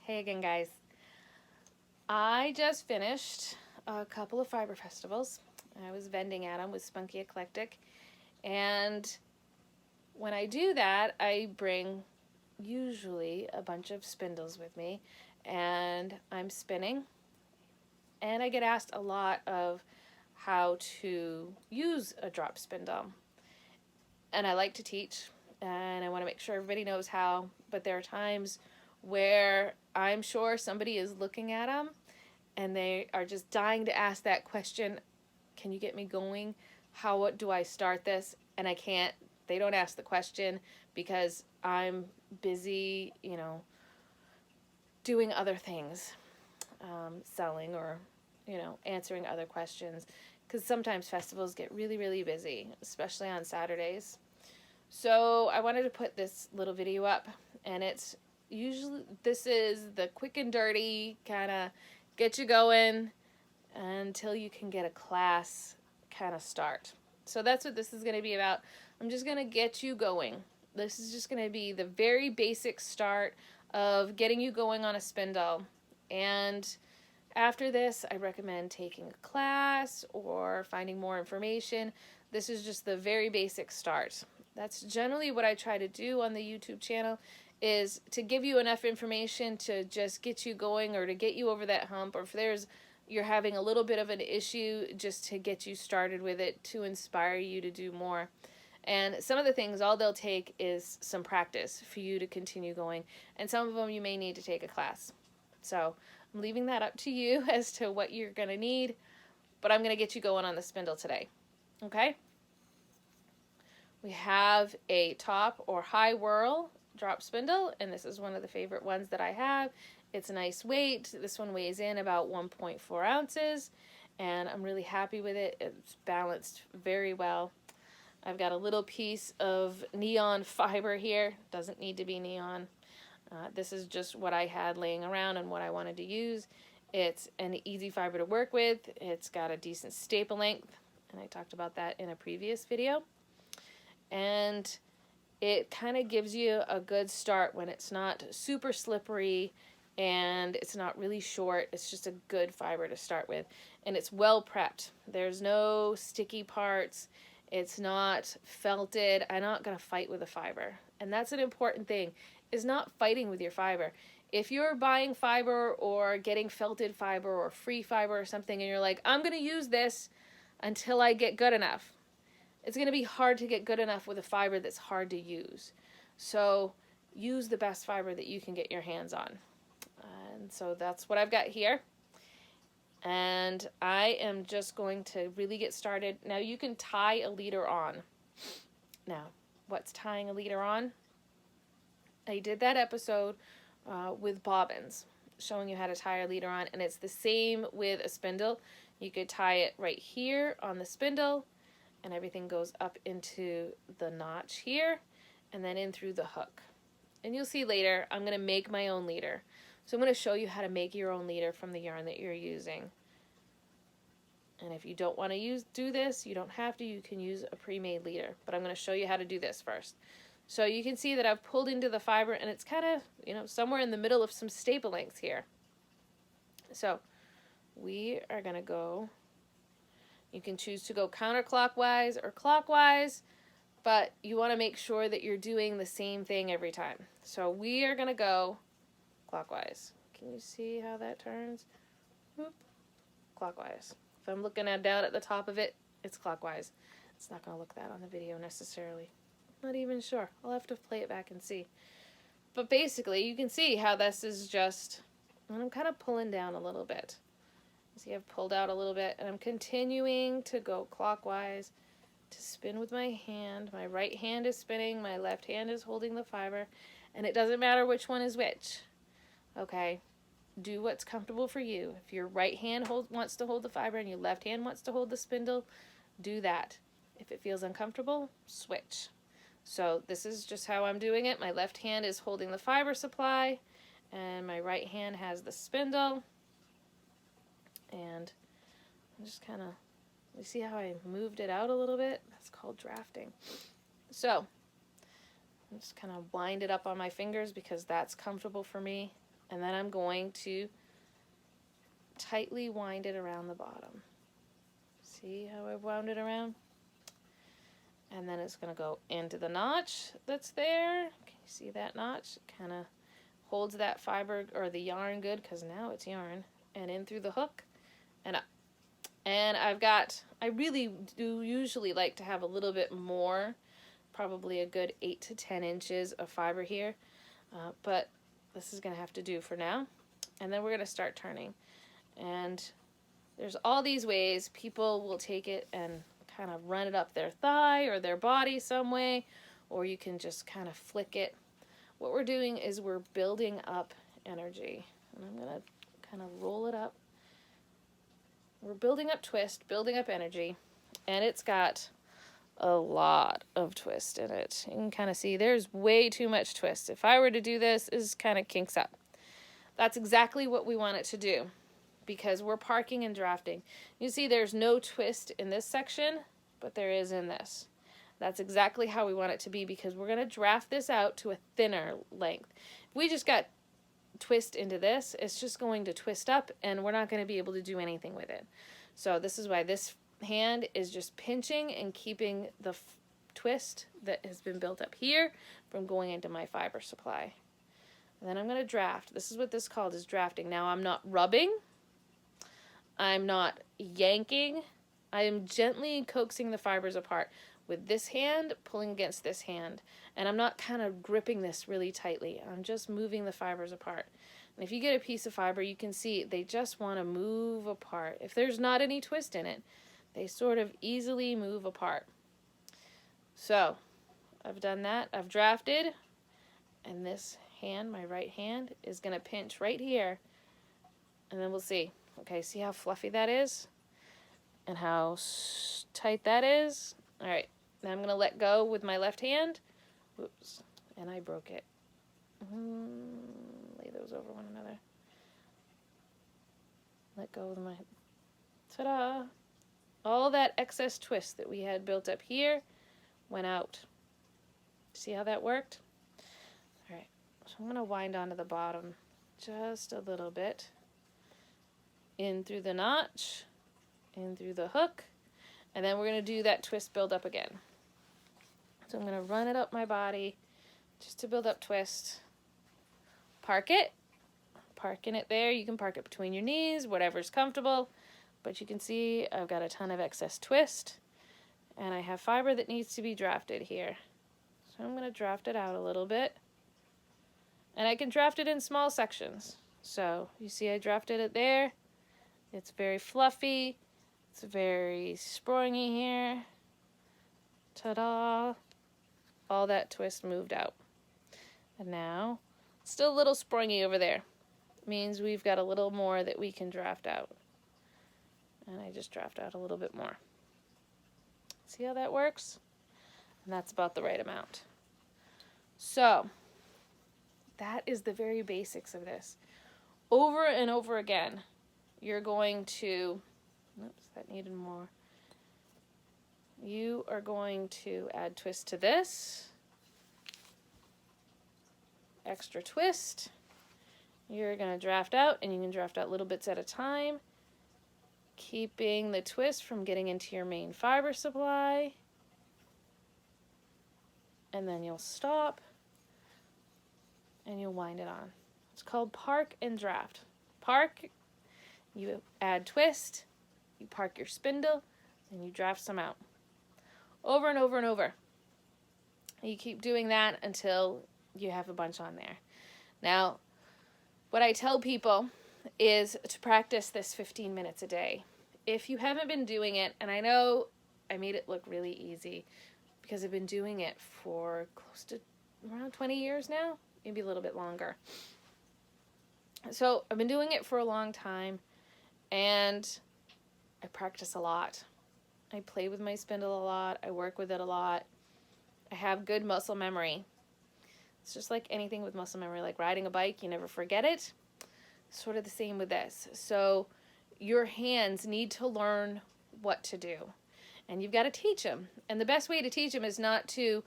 Hey again, guys. I just finished a couple of fiber festivals. I was vending at them with Spunky Eclectic, and when I do that, I bring usually a bunch of spindles with me, and I'm spinning, and I get asked a lot of how to use a drop spindle, and I like to teach, and I want to make sure everybody knows how, but there are times where I'm sure somebody is looking at them and they are just dying to ask that question, can you get me going? What do I start this? And I can't. They don't ask the question because I'm busy, doing other things, selling or, answering other questions. Because sometimes festivals get really, really busy, especially on Saturdays. So I wanted to put this little video up, and this is the quick and dirty kind of get you going until you can get a class kind of start. So that's what this is going to be about. I'm just going to get you going. This is just going to be the very basic start of getting you going on a spindle. And after this, I recommend taking a class or finding more information. This is just the very basic start. That's generally what I try to do on the YouTube channel, is to give you enough information to just get you going or to get you over that hump, or if you're having a little bit of an issue, just to get you started with it, to inspire you to do more. And some of the things, all they'll take is some practice for you to continue going, and some of them you may need to take a class. So I'm leaving that up to you as to what you're going to need, but I'm going to get you going on the spindle today. Okay? We have a top or high whirl drop spindle, and this is one of the favorite ones that I have. It's a nice weight. This one weighs in about 1.4 ounces, and I'm really happy with it. It's balanced very well. I've got a little piece of neon fiber here. Doesn't need to be neon. This is just what I had laying around and what I wanted to use. It's an easy fiber to work with. It's got a decent staple length, and I talked about that in a previous video. And it kind of gives you a good start when it's not super slippery and it's not really short. It's just a good fiber to start with, and it's well prepped. There's no sticky parts. It's not felted. I'm not going to fight with the fiber, and that's an important thing, is not fighting with your fiber. If you're buying fiber or getting felted fiber or free fiber or something, and you're like, I'm going to use this until I get good enough, it's going to be hard to get good enough with a fiber that's hard to use. So use the best fiber that you can get your hands on. And so that's what I've got here. And I am just going to really get started. Now you can tie a leader on. Now, what's tying a leader on? I did that episode with bobbins, showing you how to tie a leader on. And it's the same with a spindle. You could tie it right here on the spindle, and everything goes up into the notch here and then in through the hook. And you'll see later, I'm going to make my own leader. So I'm going to show you how to make your own leader from the yarn that you're using. And if you don't want to do this, you don't have to. You can use a pre-made leader. But I'm going to show you how to do this first. So you can see that I've pulled into the fiber, and it's kind of, somewhere in the middle of some staple lengths here. So we are going to go... You can choose to go counterclockwise or clockwise, but you want to make sure that you're doing the same thing every time. So we are going to go clockwise. Can you see how that turns? Whoop. Clockwise. If I'm looking down at the top of it, it's clockwise. It's not going to look that on the video necessarily. Not even sure. I'll have to play it back and see. But basically, you can see how this is just, and I'm kind of pulling down a little bit. See, I've pulled out a little bit, and I'm continuing to go clockwise to spin with my hand. My right hand is spinning, my left hand is holding the fiber, and it doesn't matter which one is which. Okay? Do what's comfortable for you. If your right hand wants to hold the fiber and your left hand wants to hold the spindle, do that. If it feels uncomfortable, switch. So this is just how I'm doing it. My left hand is holding the fiber supply, and my right hand has the spindle. And I'm just kind of, you see how I moved it out a little bit? That's called drafting. So I'm just kind of wind it up on my fingers because that's comfortable for me. And then I'm going to tightly wind it around the bottom. See how I've wound it around? And then it's going to go into the notch that's there. Can you see that notch? It kind of holds that fiber or the yarn good, because now it's yarn. And in through the hook and up. And I really do usually like to have a little bit more, probably a good 8 to 10 inches of fiber here. But this is going to have to do for now. And then we're going to start turning. And there's all these ways people will take it and kind of run it up their thigh or their body some way, or you can just kind of flick it. What we're doing is we're building up energy. And I'm going to kind of roll it up. We're building up twist, building up energy, and it's got a lot of twist in it. You can kind of see there's way too much twist. If I were to do this, it kind of kinks up. That's exactly what we want it to do, because we're parking and drafting. You see there's no twist in this section, but there is in this. That's exactly how we want it to be, because we're going to draft this out to a thinner length. If we just got twist into this, it's just going to twist up and we're not going to be able to do anything with it. So this is why this hand is just pinching and keeping the twist that has been built up here from going into my fiber supply. And then I'm going to draft. This is what this is called, is drafting. Now I'm not rubbing, I'm not yanking, I am gently coaxing the fibers apart with this hand pulling against this hand. And I'm not kind of gripping this really tightly. I'm just moving the fibers apart. And if you get a piece of fiber, you can see they just want to move apart. If there's not any twist in it, they sort of easily move apart. So I've done that. I've drafted. And this hand, my right hand, is going to pinch right here. And then we'll see. Okay, see how fluffy that is? And how tight that is? All right, now I'm going to let go with my left hand. Oops, and I broke it. Lay those over one another. Let go with my... Ta-da! All that excess twist that we had built up here went out. See how that worked? All right, so I'm going to wind onto the bottom just a little bit. In through the notch, in through the hook, and then we're going to do that twist build up again. So I'm going to run it up my body just to build up twist. Park it. Parking it there. You can park it between your knees, whatever's comfortable. But you can see I've got a ton of excess twist. And I have fiber that needs to be drafted here. So I'm going to draft it out a little bit. And I can draft it in small sections. So you see I drafted it there. It's very fluffy. It's very springy here. Ta-da! All that twist moved out. And now, still a little springy over there. Means we've got a little more that we can draft out. And I just draft out a little bit more. See how that works? And that's about the right amount. So, that is the very basics of this. Over and over again, you're going to... Oops, that needed more. You are going to add twist to this. Extra twist. You're going to draft out, and you can draft out little bits at a time, keeping the twist from getting into your main fiber supply. And then you'll stop, and you'll wind it on. It's called park and draft. Park, you add twist, you park your spindle, and you draft some out. Over and over and over. You keep doing that until you have a bunch on there. Now, what I tell people is to practice this 15 minutes a day. If you haven't been doing it, and I know I made it look really easy because I've been doing it for close to around 20 years now, maybe a little bit longer. So I've been doing it for a long time, and I practice a lot. I play with my spindle a lot. I work with it a lot. I have good muscle memory. It's just like anything with muscle memory, like riding a bike, you never forget it. Sort of the same with this. So your hands need to learn what to do, and you've got to teach them. And the best way to teach them is not to,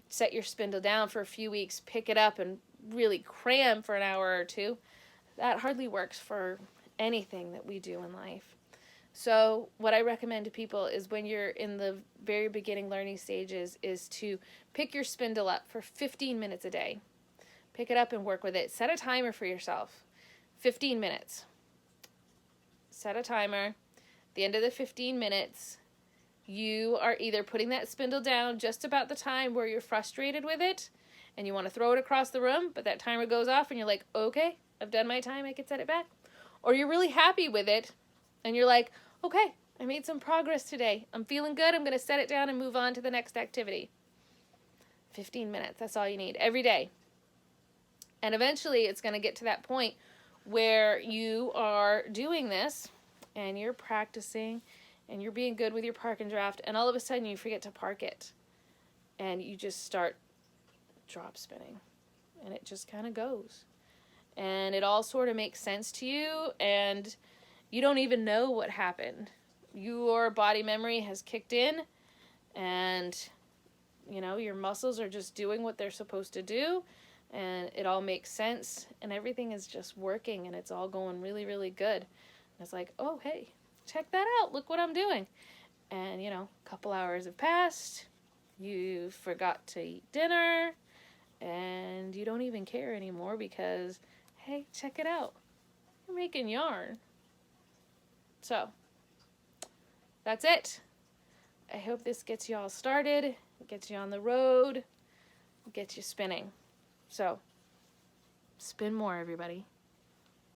set your spindle down for a few weeks, pick it up and really cram for an hour or two. That hardly works for anything that we do in life. So what I recommend to people is when you're in the very beginning learning stages is to pick your spindle up for 15 minutes a day. Pick it up and work with it. Set a timer for yourself. 15 minutes. Set a timer. At the end of the 15 minutes, you are either putting that spindle down just about the time where you're frustrated with it and you want to throw it across the room, but that timer goes off and you're like, okay, I've done my time, I can set it back. Or you're really happy with it and you're like, okay, I made some progress today. I'm feeling good. I'm going to set it down and move on to the next activity. 15 minutes, that's all you need every day. And eventually it's going to get to that point where you are doing this and you're practicing and you're being good with your park and draft, and all of a sudden you forget to park it. And you just start drop spinning. And it just kind of goes. And it all sort of makes sense to you, and you don't even know what happened. Your body memory has kicked in, and, you know, your muscles are just doing what they're supposed to do, and it all makes sense, and everything is just working, and it's all going really, really good. And it's like, oh, hey, check that out. Look what I'm doing. And, you know, a couple hours have passed. You forgot to eat dinner, and you don't even care anymore because, hey, check it out. You're making yarn. So, that's it. I hope this gets you all started, gets you on the road, gets you spinning. So, spin more, everybody.